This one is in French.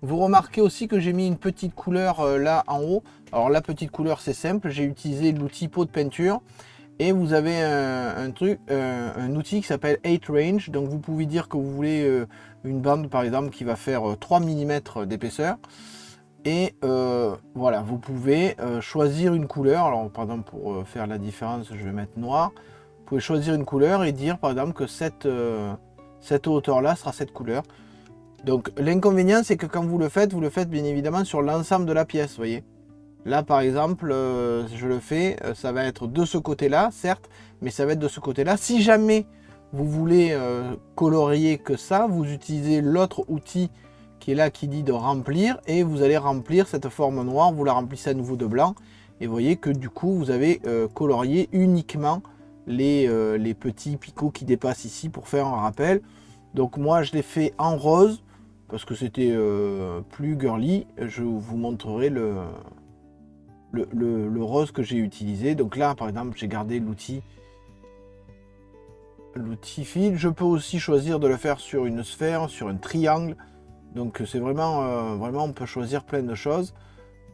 Vous remarquez aussi que j'ai mis une petite couleur là en haut. Alors la petite couleur c'est simple, j'ai utilisé l'outil pot de peinture. Et vous avez un outil qui s'appelle 8 range. Donc vous pouvez dire que vous voulez une bande par exemple qui va faire 3 mm d'épaisseur. Et voilà, vous pouvez choisir une couleur. Alors par exemple pour faire la différence, je vais mettre noir. Vous pouvez choisir une couleur et dire par exemple que cette hauteur là sera cette couleur. Donc l'inconvénient c'est que quand vous le faites bien évidemment sur l'ensemble de la pièce, vous voyez. Là par exemple, je le fais, ça va être de ce côté-là, certes, mais ça va être de ce côté-là. Si jamais vous voulez colorier que ça, vous utilisez l'autre outil qui est là, qui dit de remplir, et vous allez remplir cette forme noire, vous la remplissez à nouveau de blanc, et vous voyez que du coup vous avez colorié uniquement les petits picots qui dépassent ici pour faire un rappel. Donc moi je l'ai fait en rose, parce que c'était plus girly. Je vous montrerai le rose que j'ai utilisé. Donc là par exemple j'ai gardé l'outil fil. Je peux aussi choisir de le faire sur une sphère, sur un triangle. Donc c'est vraiment, vraiment on peut choisir plein de choses.